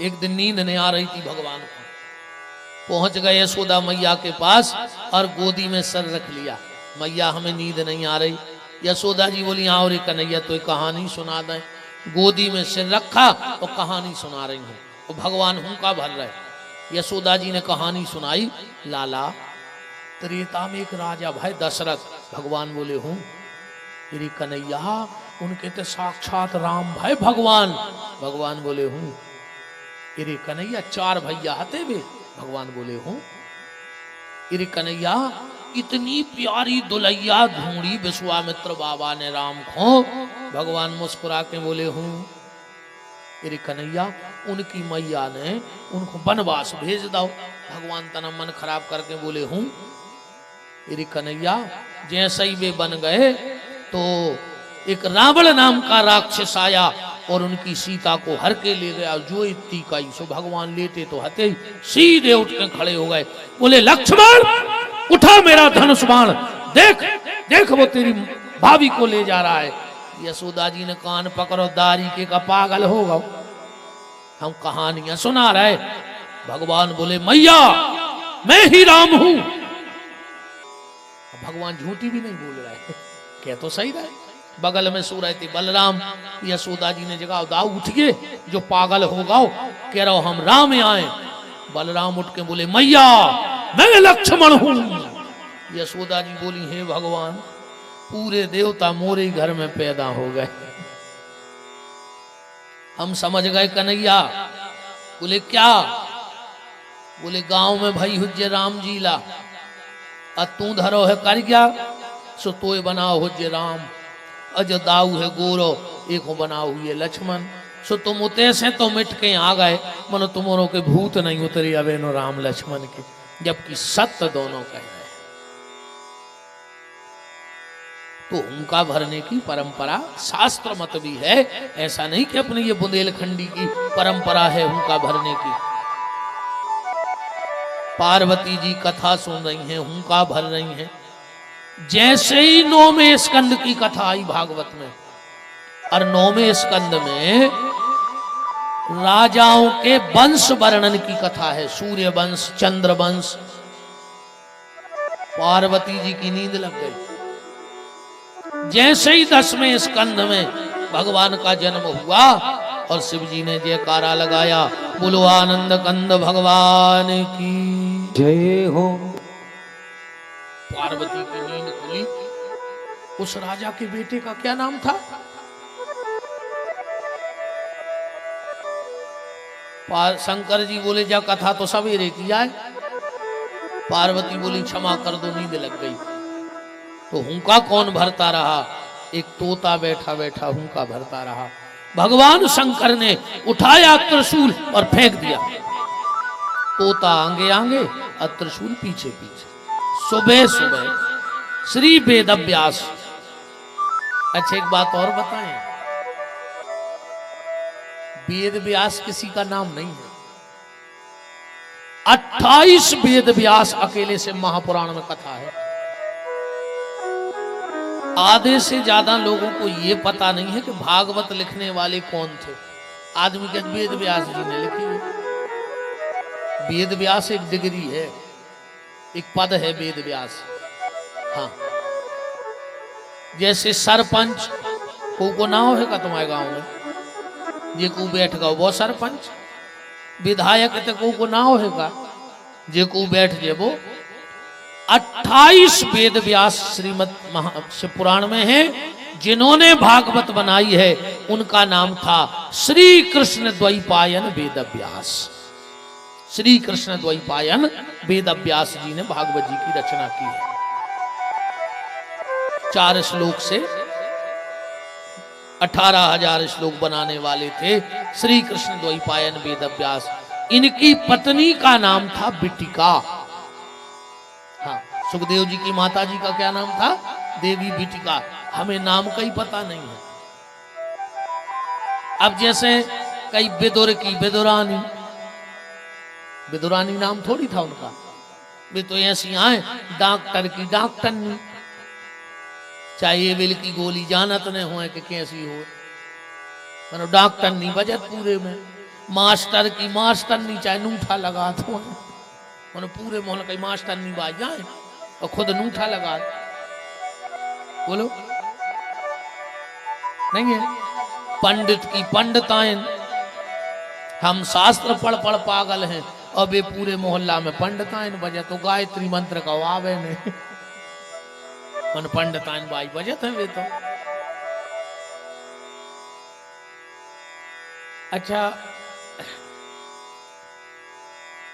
S1: एक दिन नींद नहीं आ रही थी भगवान को, पहुंच गए यशोदा मैया के पास और गोदी में सर रख लिया। मैया हमें नींद नहीं आ रही। यशोदा जी बोली आओ रे कन्हैया तो एक कहानी सुना दें। गोदी में सिर रखा और कहानी सुना रही हूँ, और भगवान हुंका भर रहे। यशोदा जी ने कहानी सुनाई, लाला त्रेता में एक राजा भाई दशरथ, भगवान बोले हूँ। तेरी कन्हैया उनके तो साक्षात राम भाई भगवान, भगवान बोले हूँ। तेरे कन्हैया 4 भैया हते वे, भगवान बोले हूँ। इरे कन्हैया इतनी प्यारी दुलैया ढूंढी विश्वामित्र बाबा ने राम को। भगवान मुस्कुरा के बोले हूं। इरे कन्हैया उनकी मैया ने उनको वनवास भेज दो। भगवान तना मन खराब करके बोले हूं। इरे कन्हैया जैसे ही वे बन गए तो एक रावण नाम का राक्षस आया और उनकी सीता को हर के ले गया। जो इतनी का सो भगवान लेते तो हते ही सीधे उठ के खड़े हो गए। बोले लक्ष्मण उठा मेरा धनुष बाण, देख देख वो तेरी भाभी को ले जा रहा है। यशोदा जी ने कान पकड़ो, दारी के का पागल होगा, हम कहानियां सुना रहे। भगवान बोले मैया मैं ही राम हूं। भगवान झूठी भी नहीं बोल रहे, क्या तो सही रहे। बगल में सो रहे थे बलराम। यशोदा जी ने जगह दाऊ उठिए, जो पागल होगा कह रहा हम राम आए। बलराम उठ के बोले मैया मैं लक्ष्मण हूं। यशोदा जी बोली हे भगवान पूरे देवता मोरे घर में पैदा हो गए। हम समझ गए कन्हैया। बोले क्या? बोले गांव में भाई हुज्जे राम जी ला, तू धरो है कर गया सो तोय बनाओ हुज्जे राम। अज दाऊ है गोरो एक बनाओ हुए लक्ष्मण। सो तुम उते से तो मिट के आ गए, मनो तुमरो के भूत नहीं उतरी अबे नो राम लक्ष्मण के, जबकि सत्य दोनों कह रहे। तो हुंका भरने की परंपरा शास्त्र मत भी है, ऐसा नहीं कि अपने ये बुंदेलखंडी की परंपरा है हुंका भरने की। पार्वती जी कथा सुन रही हैं, हुंका भर रही हैं। जैसे ही 9वें स्कंद की कथा आई भागवत में, और 9वें स्कंद में राजाओं के वंश वर्णन की कथा है, सूर्य वंश चंद्र वंश। पार्वती जी की नींद लग गई। जैसे ही 10वें स्कंद में भगवान का जन्म हुआ और शिव जी ने जयकारा लगाया, बोलो आनंद कंद भगवान की जय हो। पार्वती की नींद खुली। उस राजा के बेटे का क्या नाम था? शंकर जी बोले जा कथा तो सवेरे किया है। पार्वती बोली क्षमा कर दो नींद लग गई। तो हुंका कौन भरता रहा? एक तोता बैठा बैठा हुंका भरता रहा। भगवान शंकर ने उठाया त्रिशूल और फेंक दिया। तोता आगे आगे और त्रिशूल पीछे पीछे। सुबह सुबह श्री वेद व्यास। अच्छा एक बात और बताएं, वेद व्यास किसी का नाम नहीं है। 28 वेद व्यास अकेले से महापुराण में कथा है। आधे से ज्यादा लोगों को यह पता नहीं है कि भागवत लिखने वाले कौन थे। आदमी के वेद व्यास जी ने लिखी है। वेद व्यास एक डिग्री है, एक पद है वेद व्यास। हाँ, जैसे सरपंच को नाम है का तुम्हारे गांव में, जे को बैठ गया वो सरपंच। विधायक तो को नाम है का, जे को बैठ जे वो। 28 वेद व्यास श्रीमद शिव पुराण में है। जिन्होंने भागवत बनाई है उनका नाम था श्री कृष्ण द्वैपायन वेद व्यास। श्री कृष्ण द्वैपायन वेद व्यास जी ने भागवत जी की रचना की है। 4 श्लोक से 18,000 श्लोक बनाने वाले थे श्री कृष्ण द्वैपायन वेद व्यास। इनकी पत्नी का नाम था बिटिका। हाँ, सुखदेव जी की माता जी का क्या नाम था? देवी बिटिका। हमें नाम का ही पता नहीं है। अब जैसे कई विदुर की विदुरानी, विदुरानी नाम थोड़ी था उनका। वे तो ऐसी आए। डॉक्टर की डॉक्टरनी, चाहे बिल की गोली जानत न हो कि कैसी हो, मानो डॉक्टरनी बजट पूरे में। मास्टर की मास्टरनी, चाहे नूठा लगा तो मानो पूरे मोहल्ले का मास्टरनी बाज जाए और खुद नूठा लगा। बोलो नहीं है। पंडित की पंडितायन। हम शास्त्र पढ़ पढ़ पागल हैं और वे पूरे मोहल्ला में पंडितायन बजे। तो गायत्री मंत्र का आवे नहीं, मन पंडितायन बाई बजत है वे तो। अच्छा,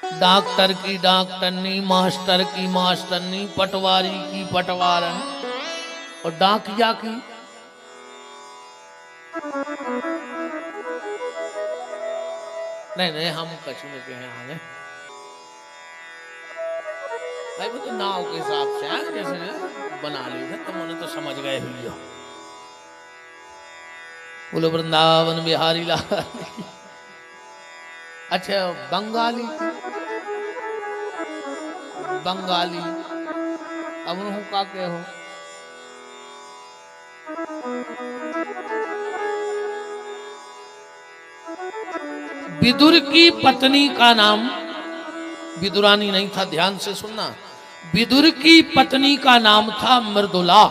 S1: डॉक्टर की डॉक्टरनी, मास्टर की मास्टरनी, पटवारी की पटवारन और डाकिया की नहीं नहीं हम कछु में कहे आगे भाई वो तो नाव के हिसाब से है जैसे बना ली थे तुम उन्हें तो समझ गए हुई हो। बोलो वृंदावन बिहारी लाल। अच्छा बंगाली बंगाली अब उन्हों का के हो विदुर की पत्नी का नाम विदुरानी नहीं था, ध्यान से सुनना। विदुर की पत्नी का नाम था मृदुला,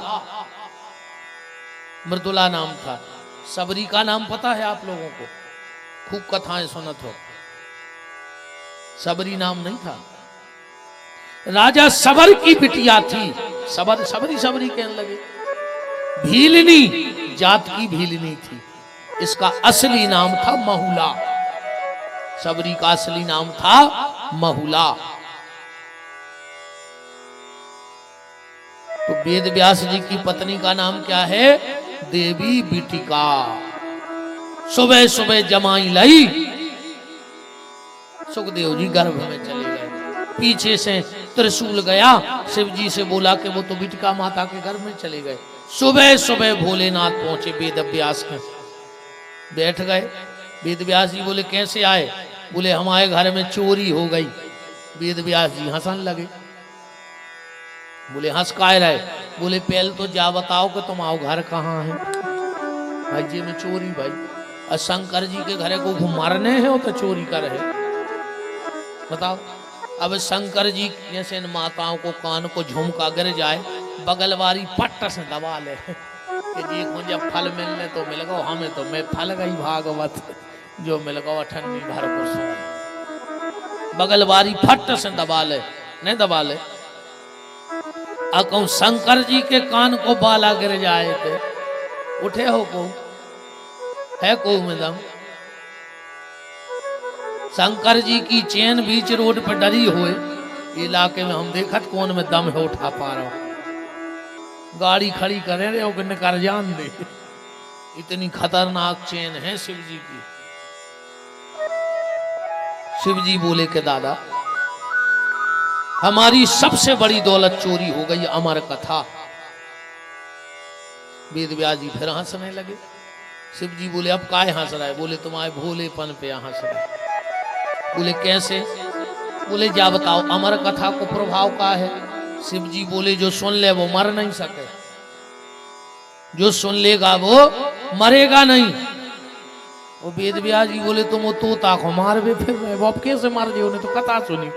S1: मृदुला नाम था। सबरी का नाम पता है आप लोगों को? खूब कथाएं सुनत हो। सबरी नाम नहीं था। राजा सबर की बिटिया थी। सबर सबरी सबरी कहने लगे। भीलनी जात की भीलनी थी। इसका असली नाम था महुला। सबरी का असली नाम था महुला। तो वेद व्यास जी की पत्नी का नाम क्या है? देवी बिटिका। सुबह सुबह जमाई लाई, सुखदेव जी गर्भ में चले गए। पीछे से त्रिशूल गया, शिव जी से बोला कि वो तो बिटिका माता के गर्भ में चले गए। सुबह सुबह भोलेनाथ पहुंचे, वेद व्यास के बैठ गए। वेद व्यास जी बोले कैसे आए? बोले हमारे घर में चोरी हो गई। वेद व्यास जी हंसन लगे। बोले हंस काय रहे? बोले पहले तो जा बताओ कि तुम आओ घर कहाँ है? भाई जी में चोरी भाई, और शंकर जी के घरे को मारने हैं तो चोरी कर है बताओ। अब शंकर जी जैसे इन माताओं को कान को झुमका गिर जाए, बगल वाली पट्ट से दबा ले कि जी को जब फल मिलने तो मिल गो, हमें तो मैं फल गई भागवत जो मिल गो ठंडी भर को सो। बगल वाली फट से दबा ले, नहीं दबा ले। कहूं शंकर जी के कान को बाला गिर जाए थे, उठे हो को है को में दम? शंकर जी की चैन बीच रोड पर डरी हुए इलाके में हम देखत कौन में दम है उठा पा रहा हूं। गाड़ी खड़ी करे रहे हो निकर जान दे, इतनी खतरनाक चैन है शिव जी की। शिव जी बोले कि दादा हमारी सबसे बड़ी दौलत चोरी हो गई, अमर कथा। वेद व्यास जी फिर हंसने लगे। शिव जी बोले अब काय हंस रहा है? बोले तुम्हारे भोलेपन पे हंस रहा है। बोले कैसे? बोले जा बताओ अमर कथा को प्रभाव का है? शिव जी बोले जो सुन ले वो मर नहीं सके, जो सुन लेगा वो मरेगा नहीं। वो वेद व्यास जी बोले तुम वो तोता को मार भी फिर रहे, वो अब कैसे मार दिए? उन्हें तो कथा सुनी।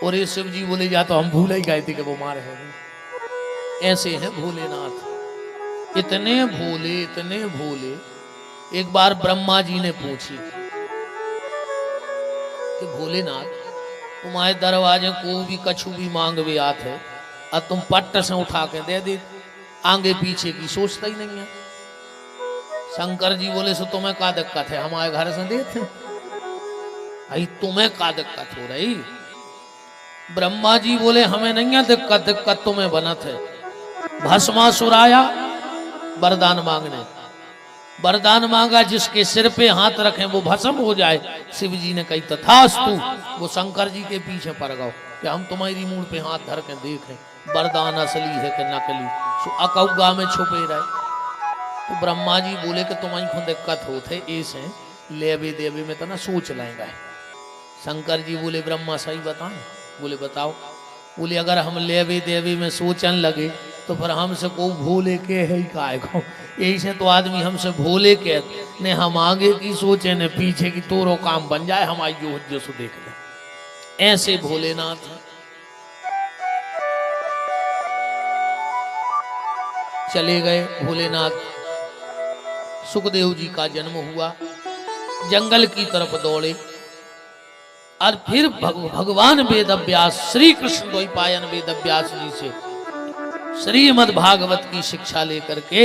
S1: और ये शिव जी बोले जा तो हम भूल ही गए थे कि वो मार है। ऐसे हैं भोलेनाथ, इतने भोले इतने भोले। एक बार ब्रह्मा जी ने पूछी कि भोलेनाथ तुम्हारे दरवाजे को भी कछु भी मांगवे आते है और तुम पट्ट से उठा के दे दे, आगे पीछे की सोचता ही नहीं है। शंकर जी बोले सो तुम्हें का दिक्कत है? हमारे घर से देते भाई, तुम्हें का दिक्कत हो रही? ब्रह्मा जी बोले हमें नहीं है दिक्कत, दिक्कत तुम्हें बनत है। भस्मासुर आया वरदान मांगने, वरदान मांगा जिसके सिर पे हाथ रखें वो भस्म हो जाए। शिव जी ने कही तथास्तु। वो शंकर जी के पीछे पड़ गओ कि हम तुम्हारी मूड पे हाथ धर के देखें वरदान असली है कि नकली। सो अकौगा में छुपे रहे। तो ब्रह्मा जी बोले कि तुम्हारी खुद दिक्कत होते ऐसे लेवे देवे में तो ना सोच लेंगे। शंकर जी बोले ब्रह्मा सही बताएं? बोले बताओ। बोले अगर हम लेवे देवे में सोचन लगे तो फिर हमसे को भोले के है ही काय को? यही से तो आदमी हमसे भोले के ने हम आगे की सोचे ने पीछे की, तोरो काम बन जाए हमारी जो सो देख ले। ऐसे भोलेनाथ चले गए। भोलेनाथ सुखदेव जी का जन्म हुआ, जंगल की तरफ दौड़े और फिर भगवान वेद व्यास श्री कृष्ण द्वैपायन वेद व्यास जी से श्रीमद् भागवत की शिक्षा लेकर के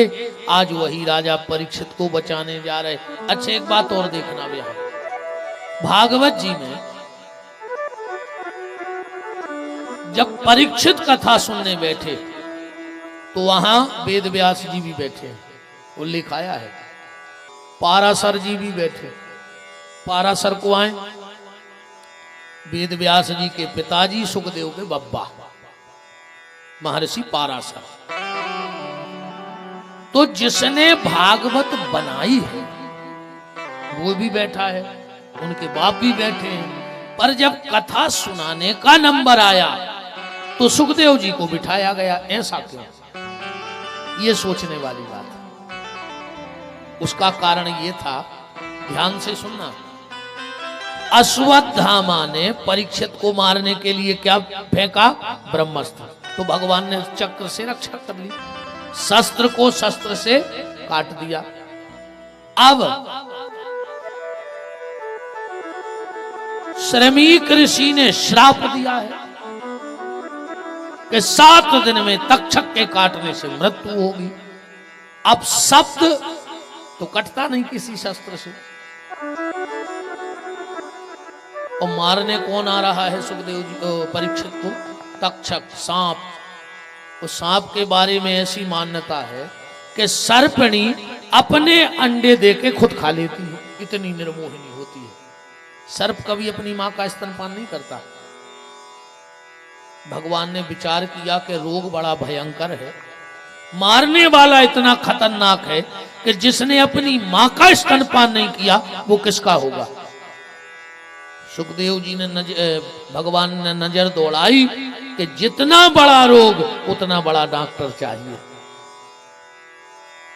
S1: आज वही राजा परीक्षित को बचाने जा रहे। अच्छा एक बात और देखना भी, भागवत जी में जब परीक्षित कथा सुनने बैठे तो वहां वेद व्यास जी भी बैठे, उल्लेख आया है। पाराशर जी भी बैठे। पाराशर को आए वेद व्यास जी के पिताजी सुखदेव के बब्बा महर्षि पाराशर। तो जिसने भागवत बनाई है वो भी बैठा है, उनके बाप भी बैठे हैं। पर जब कथा सुनाने का नंबर आया तो सुखदेव जी को बिठाया गया, ऐसा क्यों? ये सोचने वाली बात है। उसका कारण ये था, ध्यान से सुनना। अश्वत्थामा ने परीक्षित को मारने के लिए क्या फेंका? ब्रह्मास्त्र। तो भगवान ने चक्र से रक्षा कर ली, शस्त्र को शस्त्र से काट दिया। अब श्रमिक ऋषि ने श्राप दिया है कि 7 दिन में तक्षक के काटने से मृत्यु होगी। अब शब्द तो कटता नहीं किसी शस्त्र से, और मारने कौन आ रहा है सुखदेव जी परीक्षित को? तक्षक, सांप। उस सांप के बारे में ऐसी मान्यता है कि सर्पणी अपने अंडे देके खुद खा लेती है, इतनी निर्मोहिनी होती है। सर्प कभी अपनी मां का स्तनपान नहीं करता। भगवान ने विचार किया कि रोग बड़ा भयंकर है, मारने वाला इतना खतरनाक है कि जिसने अपनी मां का स्तनपान नहीं किया वो किसका होगा? सुखदेव जी ने भगवान ने नजर दौड़ाई कि जितना बड़ा रोग उतना बड़ा डॉक्टर चाहिए।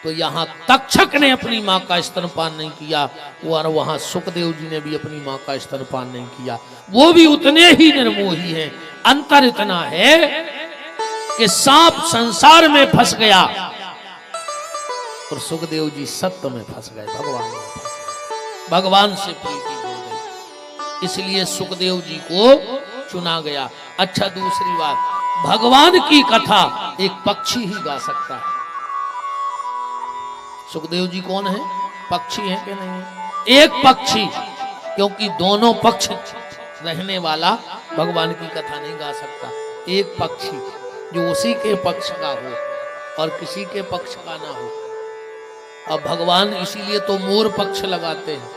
S1: तो यहां तक्षक ने अपनी मां का स्तनपान नहीं किया, और वहां सुखदेव जी ने भी अपनी मां का स्तनपान नहीं किया। वो भी उतने ही निर्मोही हैं। अंतर इतना है कि सांप संसार में फंस गया और सुखदेव जी सत्य में फंस गए, भगवान में फंस गए, भगवान से प्रीति हो गई, इसलिए सुखदेव जी को चुना गया। अच्छा, दूसरी बात, भगवान की कथा एक पक्षी ही गा सकता है। सुखदेव जी कौन है? पक्षी है कि नहीं है? एक पक्षी, क्योंकि दोनों पक्ष रहने वाला भगवान की कथा नहीं गा सकता। एक पक्षी जो उसी के पक्ष का हो और किसी के पक्ष का ना हो। अब भगवान इसीलिए तो मोर पक्ष लगाते हैं।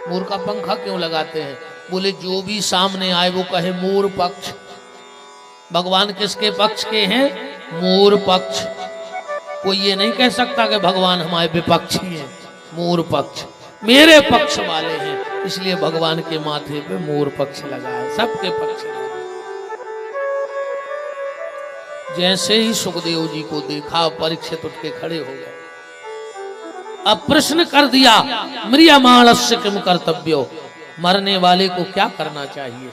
S1: मोर का पंखा क्यों लगाते हैं? बोले जो भी सामने आए वो कहे मोर पक्ष। भगवान किसके पक्ष के हैं? मोर पक्ष। कोई ये नहीं कह सकता कि भगवान हमारे विपक्षी हैं। मोर पक्ष मेरे पक्ष वाले हैं, इसलिए भगवान के माथे पे मोर पक्ष लगा है, सबके पक्ष लगा है। जैसे ही सुखदेव जी को देखा, परीक्षित उठ के खड़े हो गए। अब प्रश्न कर दिया, म्रियमाणस्य किम कर्तव्यो, मरने वाले को क्या करना चाहिए?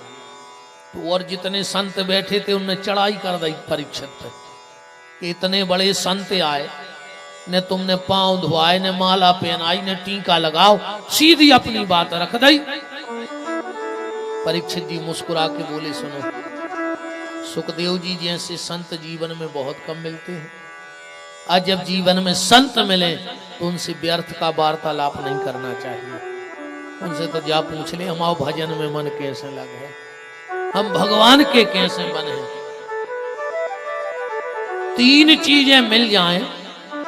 S1: तो और जितने संत बैठे थे उनने चढ़ाई कर दी परीक्षित पे कि इतने बड़े संत आए, ने तुमने पांव धुआए, ने माला पहनाई, ने टीका लगाओ, सीधी अपनी बात रख दी। परीक्षित जी मुस्कुरा के बोले, सुनो, सुखदेव जी जैसे संत जीवन में बहुत कम मिलते हैं। आज जब जीवन में संत मिले तो उनसे व्यर्थ का वार्तालाप नहीं करना चाहिए। उनसे तो जा पूछ ले, हमारे भजन में मन कैसे लगे, हम भगवान के कैसे बने। 3 चीजें मिल जाएं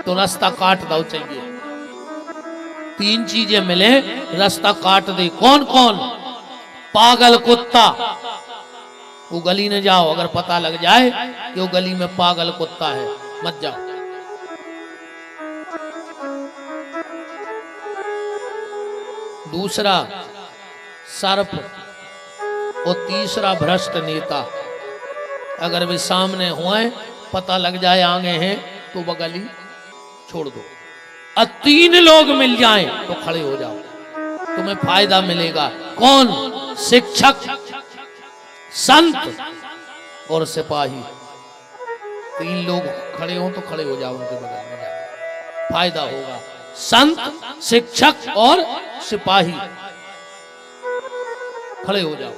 S1: तो रास्ता काट दो चाहिए। 3 चीजें मिले रास्ता काट दे। कौन कौन? पागल कुत्ता, वो गली में जाओ, अगर पता लग जाए कि वो गली में पागल कुत्ता है मत जाओ। दूसरा सर्प, और तीसरा भ्रष्ट नेता। अगर वे सामने हुए, पता लग जाए आगे हैं, तो वो गली छोड़ दो। और 3 लोग मिल जाएं तो खड़े हो जाओ, तुम्हें फायदा मिलेगा। कौन? शिक्षक, संत और सिपाही। 3 लोग खड़े हो तो खड़े हो जाओ, उनके बगल में जाओ, फायदा होगा। संत, शिक्षक और सिपाही, खड़े हो जाओ।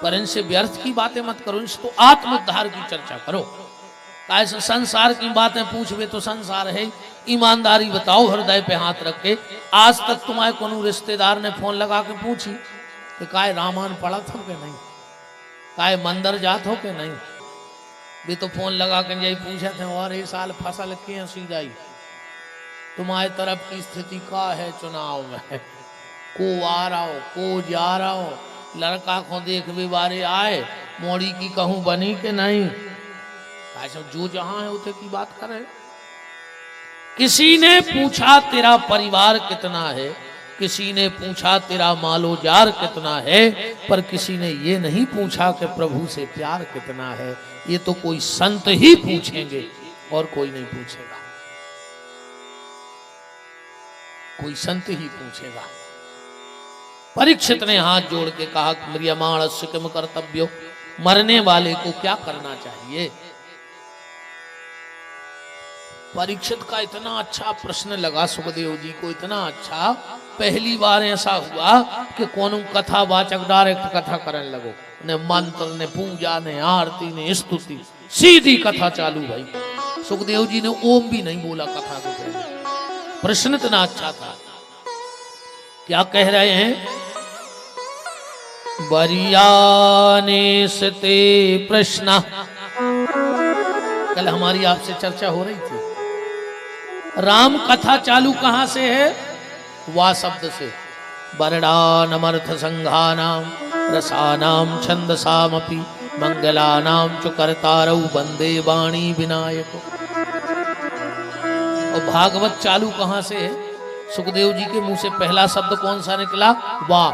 S1: पर इनसे व्यर्थ की बातें मत करो, इनसे तो आत्मोद्धार की चर्चा करो। ऐसे संसार की बातें पूछवे तो संसार है, ईमानदारी बताओ हृदय पे हाथ रख के। आज तक तुम्हारे कोनो रिश्तेदार ने फोन लगा के पूछी कि काय रामायण पढ़ा था कि नहीं? काय मंदिर जात हो के नहीं? भी तो फोन लगा कर यही पूछे थे और इस साल फसल क्यों सीधाई, तुम्हारी तरफ की स्थिति का है चुनाव में, को आ रहा हो को जा रहा हो, लड़का को देख भी बारे आए, मोड़ी की कहूं बनी के नहीं, जो जहां है उसे की बात करे। किसी ने पूछा तेरा परिवार कितना है, किसी ने पूछा तेरा मालो जार कितना है, पर किसी ने ये नहीं पूछा कि प्रभु से प्यार कितना है। ये तो कोई संत ही पूछेंगे और कोई नहीं पूछेगा, कोई संत ही पूछेगा। परीक्षित ने हाथ जोड़ के कहा, म्रियमाणस्य किम कर्तव्यो, मरने वाले को क्या करना चाहिए। परीक्षित का इतना अच्छा प्रश्न लगा सुखदेव जी को, इतना अच्छा, पहली बार ऐसा हुआ कि कौन कथावाचक डायरेक्ट कथा करने लगो, ने मंत्र ने पूजा ने आरती ने स्तुति, सीधी कथा चालू भाई। सुखदेव जी ने ओम भी नहीं बोला कथा को पहले, प्रश्न इतना अच्छा था। क्या कह रहे हैं? बरियाने सते प्रश्न, कल हमारी आपसे चर्चा हो रही थी, राम कथा चालू कहां से है? वा शब्द से। वर्णानमर्थ संघानाम रसानाम छंदसामपि मंगलानाम च कर्तारौ वंदे वाणी विनायको। और भागवत चालू कहां से है? सुखदेव जी के मुंह से पहला शब्द कौन सा निकला? वा।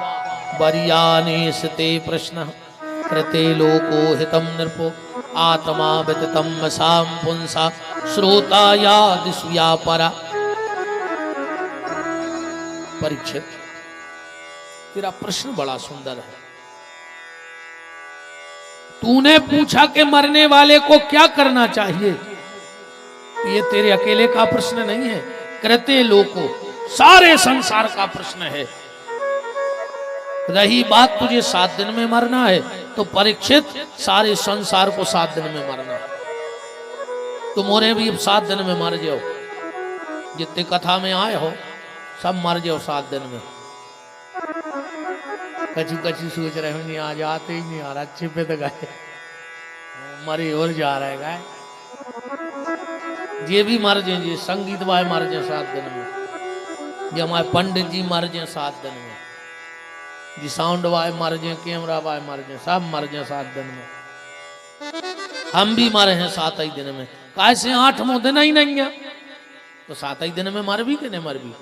S1: बरियाने सते प्रश्न कृते लोको हितम नृपो आत्मा विततम साम पुंसा श्रोता या दिस्व्यापरा। परीक्षित, तेरा प्रश्न बड़ा सुंदर है। तूने पूछा कि मरने वाले को क्या करना चाहिए, ये तेरे अकेले का प्रश्न नहीं है, कृते लोको, सारे संसार का प्रश्न है। रही बात तुझे 7 दिन में मरना है, तो परीक्षित सारे संसार को 7 दिन में मरना है। तुम्हारे भी 7 दिन में मर जाओ, जितने कथा में आए हो सब मर जाओ 7 दिन में। कच्ची कच्ची सोच रहे होंगे आज आते ही नहीं आ रहा, अच्छे पे तो गए, मरे और जा रहे गाय। ये भी मर जाएंगे, संगीत भाई मर जाए 7 दिन में, ये हमारे पंडित जी मर जाए 7 दिन में, जी साउंड वाले मर जाए, कैमरा वाले मर जाए, सब मर जाए 7 दिन में। हम भी मरे हैं 7 ही दिन में, कैसे 8वां दिन ही नहीं है, तो 7 ही दिन में मर भी कि नहीं मर भी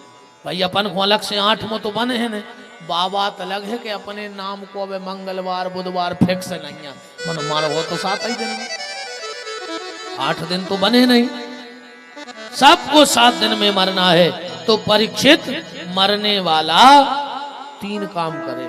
S1: भाई। अपन को अलग से 8वां तो बने हैं ने, बाबा अलग है कि अपने नाम को अब मंगलवार बुधवार फिक्स नहीं है, मन मारो हो तो 7 ही दिन में, 8 दिन तो बने नहीं, सबको 7 दिन में मरना है। तो परीक्षित, मरने वाला 3 काम करे।